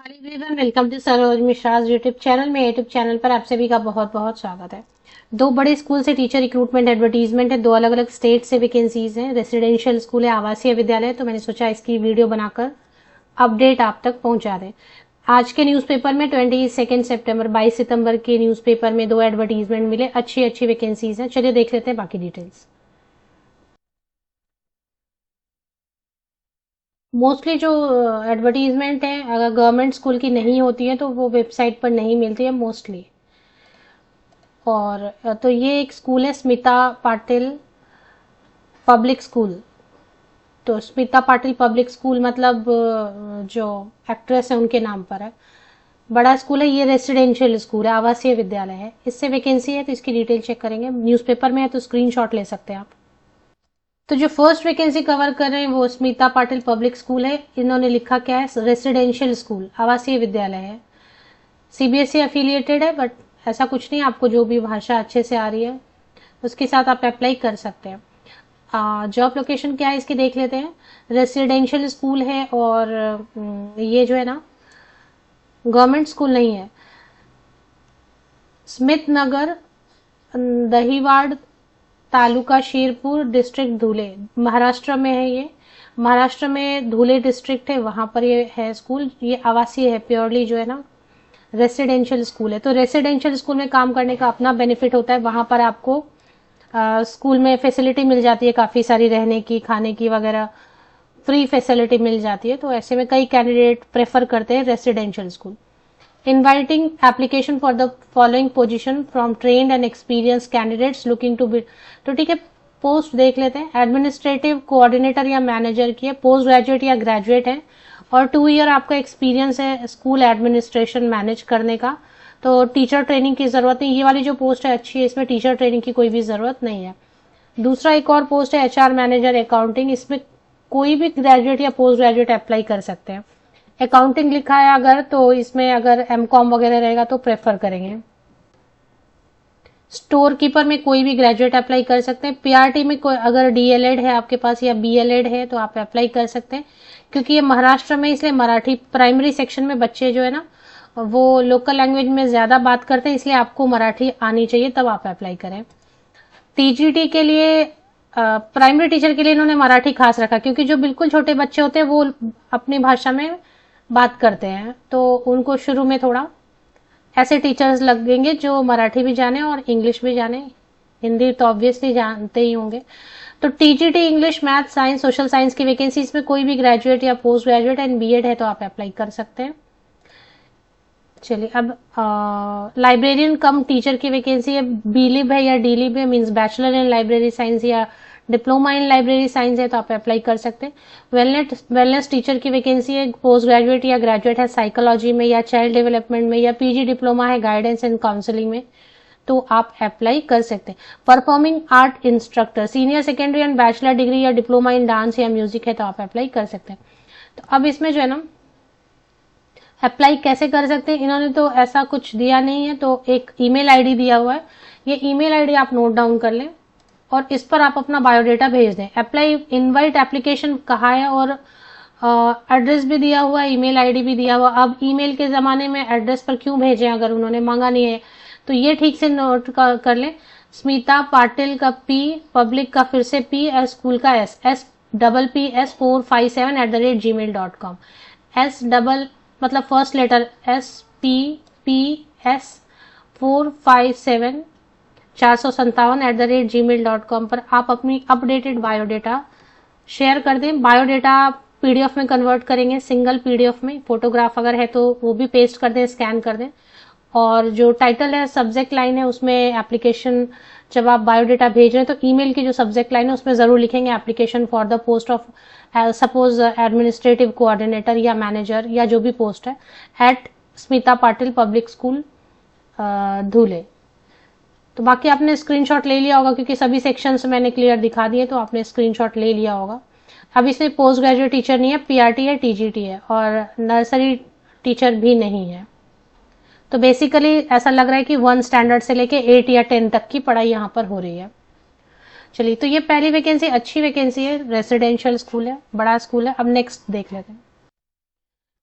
Hello everyone, welcome to Saroj Mishra's YouTube channel में। YouTube channel पर आप सभी का बहुत बहुत स्वागत है। दो बड़े स्कूल से टीचर रिक्रूटमेंट एडवर्टीजमेंट है। दो अलग अलग स्टेट से वैकेंसीज हैं। रेसिडेंशियल स्कूल है, आवासीय विद्यालय है, तो मैंने सोचा इसकी वीडियो बनाकर अपडेट आप तक पहुंचा दें। आज के न्यूज़पेपर में 22 सितंबर 22 सितंबर के न्यूज़पेपर में दो एडवर्टीजमेंट मिले। अच्छी अच्छी वैकेंसीज हैं। चलिए देख लेते हैं बाकी डिटेल्स। मोस्टली जो एडवर्टीजमेंट है, अगर गवर्नमेंट स्कूल की नहीं होती है तो वो वेबसाइट पर नहीं मिलती है मोस्टली। और तो ये एक स्कूल है, स्मिता पाटिल पब्लिक स्कूल। तो स्मिता पाटिल पब्लिक स्कूल मतलब जो एक्ट्रेस है उनके नाम पर है। बड़ा स्कूल है, ये रेसिडेंशियल स्कूल है, आवासीय विद्यालय है। इससे वैकेंसी है तो इसकी डिटेल चेक करेंगे। न्यूज़पेपर में है तो स्क्रीनशॉट ले सकते हैं आप। तो जो फर्स्ट वैकेंसी कवर कर रहे हैं वो स्मिता पाटिल पब्लिक स्कूल है। इन्होंने लिखा क्या है, रेसिडेंशियल स्कूल, आवासीय विद्यालय है। सीबीएसई एफिलिएटेड है, बट ऐसा कुछ नहीं, आपको जो भी भाषा अच्छे से आ रही है उसके साथ आप अप्लाई कर सकते हैं। जॉब लोकेशन क्या है इसकी देख लेते हैं। रेसिडेंशियल स्कूल है और ये जो है ना, गवर्नमेंट स्कूल नहीं है। स्मिथ नगर, दहीवाड़, तालुका शेरपुर, डिस्ट्रिक्ट धुले, महाराष्ट्र में है ये। महाराष्ट्र में धुले डिस्ट्रिक्ट है, वहां पर ये है स्कूल। ये आवासीय है, प्योरली जो है ना रेसिडेंशियल स्कूल है। तो रेसिडेंशियल स्कूल में काम करने का अपना बेनिफिट होता है। वहां पर आपको स्कूल में फैसिलिटी मिल जाती है, काफ़ी सारी रहने की, खाने की वगैरह फ्री फैसिलिटी मिल जाती है। तो ऐसे में कई कैंडिडेट प्रेफर करते हैं residential school. Inviting application for the following position from trained and experience candidates looking to be. तो ठीक है, पोस्ट देख लेते हैं। एडमिनिस्ट्रेटिव कोऑर्डिनेटर या मैनेजर की है, पोस्ट ग्रेजुएट या ग्रेजुएट है, और 2 ईयर आपका एक्सपीरियंस है स्कूल एडमिनिस्ट्रेशन मैनेज करने का। तो टीचर ट्रेनिंग की जरूरत नहीं। ये वाली जो पोस्ट है अच्छी है, इसमें टीचर ट्रेनिंग की कोई भी जरूरत नहीं है। दूसरा एक और पोस्ट है एचआर मैनेजर अकाउंटिंग। इसमें कोई भी ग्रेजुएट या पोस्ट ग्रेजुएट अप्लाई कर सकते हैं। अकाउंटिंग लिखा है अगर, तो इसमें अगर एमकॉम वगैरह रहेगा तो प्रेफर करेंगे। स्टोर कीपर में कोई भी ग्रेजुएट अप्लाई कर सकते हैं। पीआरटी में कोई अगर डीएलएड है आपके पास या बीएलएड है तो आप अप्लाई कर सकते हैं। क्योंकि ये महाराष्ट्र में, इसलिए मराठी प्राइमरी सेक्शन में बच्चे जो है ना वो लोकल लैंग्वेज में ज्यादा बात करते हैं, इसलिए आपको मराठी आनी चाहिए, तब आप अप्लाई करें। टीजीटी के लिए, प्राइमरी टीचर के लिए इन्होंने मराठी खास रखा, क्योंकि जो बिल्कुल छोटे बच्चे होते हैं वो अपनी भाषा में बात करते हैं, तो उनको शुरू में थोड़ा ऐसे टीचर्स लगेंगे जो मराठी भी जाने और इंग्लिश भी जाने। हिंदी तो ऑब्वियसली जानते ही होंगे। तो TGT English, math, science, social science की वैकेंसी, इसमें कोई भी ग्रेजुएट या पोस्ट ग्रेजुएट एंड बीएड है तो आप अप्लाई कर सकते हैं। चलिए अब लाइब्रेरियन कम टीचर की वैकेंसी है। बीलिब है या डीलिब है, means bachelor in library science या डिप्लोमा इन लाइब्रेरी साइंस है तो आप अप्लाई कर सकते हैं। वेलनेस टीचर की वैकेंसी है। पोस्ट ग्रेजुएट या ग्रेजुएट है साइकोलॉजी में या चाइल्ड डेवलपमेंट में, या पीजी डिप्लोमा है गाइडेंस एंड काउंसलिंग में, तो आप अप्लाई कर सकते हैं। Performing art instructor, senior secondary and bachelor degree या डिप्लोमा इन डांस या म्यूजिक है तो आप अप्लाई कर सकते हैं। तो अब इसमें जो है ना, अप्लाई कैसे कर सकते हैं, इन्होंने तो ऐसा कुछ दिया नहीं है, तो एक ईमेल आईडी दिया हुआ है। ये ईमेल आईडी आप नोट डाउन कर लें और इस पर आप अपना बायोडेटा भेज दें। अप्लाई इनवाइट एप्लीकेशन कहा है और एड्रेस भी दिया हुआ है, ईमेल आईडी भी दिया हुआ। अब ईमेल के जमाने में एड्रेस पर क्यों भेजें अगर उन्होंने मांगा नहीं है, तो ये ठीक से नोट कर लें। स्मिता पाटिल का पी, पब्लिक का फिर से पी, और स्कूल का एस, SPPS457@gmail.com। एस डबल मतलब फर्स्ट लेटर SPPS457 457@gmail.com पर आप अपनी अपडेटेड बायोडेटा शेयर कर दें। बायोडेटा पीडीएफ में कन्वर्ट करेंगे, सिंगल पीडीएफ में। फोटोग्राफ अगर है तो वो भी पेस्ट कर दें, स्कैन कर दें। और जो टाइटल है, सब्जेक्ट लाइन है, उसमें एप्लीकेशन, जब आप बायोडेटा भेज रहे हैं तो ईमेल की जो सब्जेक्ट लाइन है उसमें जरूर लिखेंगे application for the post of suppose administrative coordinator या मैनेजर या जो भी पोस्ट है, at Smita Patil public school Dhule. तो बाकी आपने स्क्रीनशॉट ले लिया होगा, क्योंकि सभी सेक्शंस मैंने क्लियर दिखा दिए, तो आपने स्क्रीनशॉट ले लिया होगा। अब इसमें पोस्ट ग्रेजुएट टीचर नहीं है, पीआरटी है, टीजीटी है, और नर्सरी टीचर भी नहीं है। तो बेसिकली ऐसा लग रहा है कि 1 स्टैंडर्ड से लेके 8 या 10 तक की पढ़ाई यहाँ पर हो रही है। चलिए, तो ये पहली वैकेंसी अच्छी वैकेंसी है, रेसिडेंशियल स्कूल है, बड़ा स्कूल है। अब नेक्स्ट देख लेते हैं।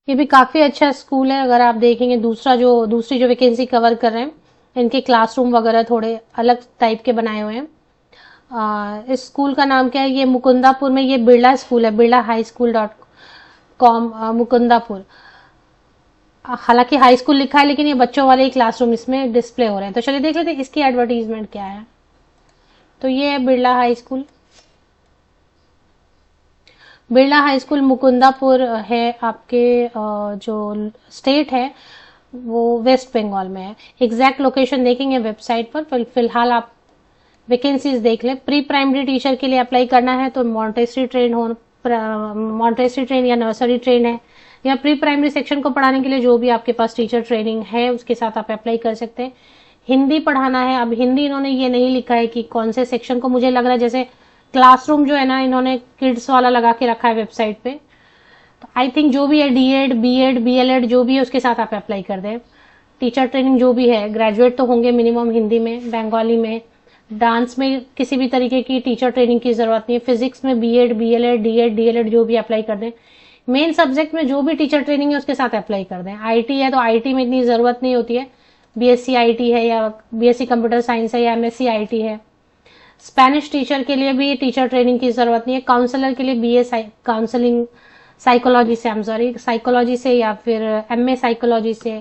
ये भी काफी अच्छा स्कूल है। अगर आप देखेंगे दूसरी जो वैकेंसी कवर कर रहे हैं, इनके क्लासरूम वगैरह थोड़े अलग टाइप के बनाए हुए हैं। इस स्कूल का नाम क्या है, ये मुकुंदापुर में, ये बिरला स्कूल है, बिरला हाई स्कूल .com मुकुंदापुर। हालांकि हाई स्कूल लिखा है, लेकिन ये बच्चों वाले ही क्लासरूम इसमें डिस्प्ले हो रहे हैं। तो चलिए देख लेते हैं इसकी एडवर्टीजमेंट क्या है। तो ये है Birla high school. Birla high school Mukundapur है, आपके जो स्टेट है वो वेस्ट बंगाल में है। एग्जैक्ट लोकेशन देखेंगे वेबसाइट पर। फिलहाल आप वैकेंसीज देख लें। प्री प्राइमरी टीचर के लिए अप्लाई करना है तो मॉन्टेसरी ट्रेन या नर्सरी ट्रेन है, या प्री प्राइमरी सेक्शन को पढ़ाने के लिए जो भी आपके पास टीचर ट्रेनिंग है उसके साथ आप अप्लाई कर सकते हैं। हिंदी पढ़ाना है। अब हिंदी इन्होंने ये नहीं लिखा है कि कौन से सेक्शन को, मुझे लग रहा है जैसे क्लासरूम जो है ना, इन्होंने किड्स वाला लगा के रखा है वेबसाइट पे। तो आई थिंक जो भी है डीएड, बीएड, बीएलएड जो भी है उसके साथ आप अप्लाई कर दें। टीचर ट्रेनिंग जो भी है, ग्रेजुएट तो होंगे मिनिमम हिंदी में, बंगाली में, डांस में किसी भी तरीके की टीचर ट्रेनिंग की जरूरत नहीं है। फिजिक्स में बीएड, बीएलएड, डीएड, डीएलएड जो भी अप्लाई कर दें। मेन सब्जेक्ट में जो भी टीचर ट्रेनिंग है उसके साथ अप्लाई कर दें। आईटी है तो आईटी में इतनी जरूरत नहीं होती है, बीएससी आईटी है या बीएससी कंप्यूटर साइंस है या एमएससी आईटी है। स्पेनिश टीचर के लिए भी टीचर ट्रेनिंग की जरूरत नहीं है। काउंसलर के लिए बीए काउंसलिंग साइकोलॉजी से या फिर एमए साइकोलॉजी से,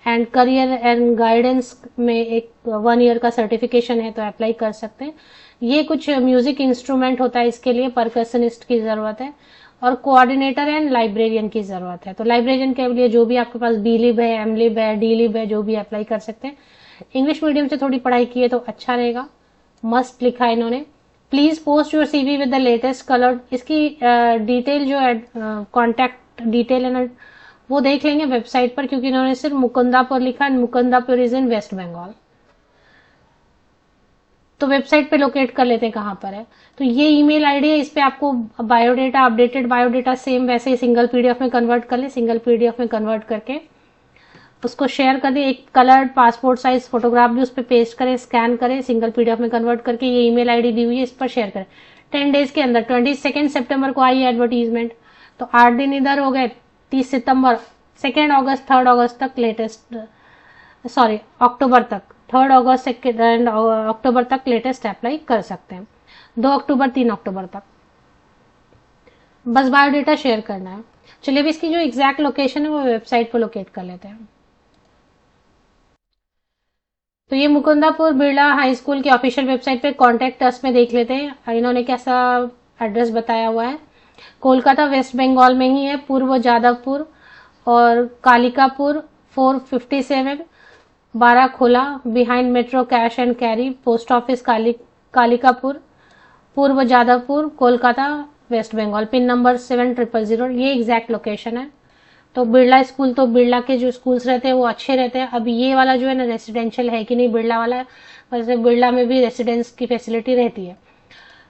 एंड करियर एंड गाइडेंस में एक 1 ईयर का सर्टिफिकेशन है तो अप्लाई कर सकते हैं। ये कुछ म्यूजिक इंस्ट्रूमेंट होता है, इसके लिए परकशनिस्ट की जरूरत है, और कोऑर्डिनेटर एंड लाइब्रेरियन की जरूरत है। तो लाइब्रेरियन के लिए जो भी आपके पास बीलिब है, एमलिब है, डीलिब है, जो भी अप्लाई कर सकते हैं। इंग्लिश मीडियम से थोड़ी पढ़ाई की है तो अच्छा रहेगा। मस्ट लिखा है इन्होंने। Please post your CV with the latest colour. इसकी डिटेल जो है, कॉन्टैक्ट डिटेल है ना, वो देख लेंगे वेबसाइट पर, क्योंकि इन्होंने सिर्फ मुकुंदापुर लिखा है। मुकुंदापुर इज इन वेस्ट बंगाल। तो वेबसाइट पे लोकेट कर लेते हैं कहाँ पर है। तो ये ईमेल आईडी है, इस पे आपको बायोडेटा, अपडेटेड बायोडेटा सेम वैसे ही सिंगल पीडीएफ में कन्वर्ट कर ले। सिंगल पीडीएफ में कन्वर्ट करके उसको शेयर कर दे। एक कलर्ड पासपोर्ट साइज फोटोग्राफ भी उस पर पेस्ट करें, स्कैन करें, सिंगल पीडीएफ में कन्वर्ट करके ये ईमेल आईडी दी हुई है, इस पर शेयर करें। 10 डेज के अंदर 22 सितंबर को आई एडवर्टीजमेंट, तो 8 दिन इधर हो गए। 30 सितंबर, 2 अगस्त, 3 अगस्त तक लेटेस्ट, सॉरी अक्टूबर तक, 3 अगस्त एंड अक्टूबर तक लेटेस्ट अप्लाई कर सकते हैं। 2 अक्टूबर, 3 अक्टूबर तक बस बायोडेटा शेयर करना है। चलिए अभी इसकी जो एग्जैक्ट लोकेशन है वो वेबसाइट पर लोकेट कर लेते हैं। तो ये मुकुंदापुर बिरला हाई स्कूल की ऑफिशियल वेबसाइट पे कॉन्टेक्ट अस में देख लेते हैं इन्होंने कैसा एड्रेस बताया हुआ है। कोलकाता वेस्ट बंगाल में ही है, पूर्व जादवपुर और Kalikapur 457 Barakhola, behind metro cash and carry, post office Kalikapur, Purba Jadavpur, Kolkata West Bengal, pin number 7000। ये एग्जैक्ट लोकेशन है। तो बिरला स्कूल, तो बिरला के जो स्कूल्स रहते हैं वो अच्छे रहते हैं। अब ये वाला जो है ना रेसिडेंशियल है कि नहीं बिरला वाला, वैसे बिरला में भी रेसिडेंस की फैसिलिटी रहती है।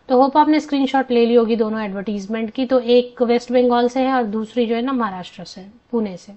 तो होप आपने स्क्रीनशॉट ले ली होगी दोनों एडवर्टीजमेंट की। तो एक वेस्ट बंगाल से है और दूसरी जो है ना महाराष्ट्र से, पुणे से।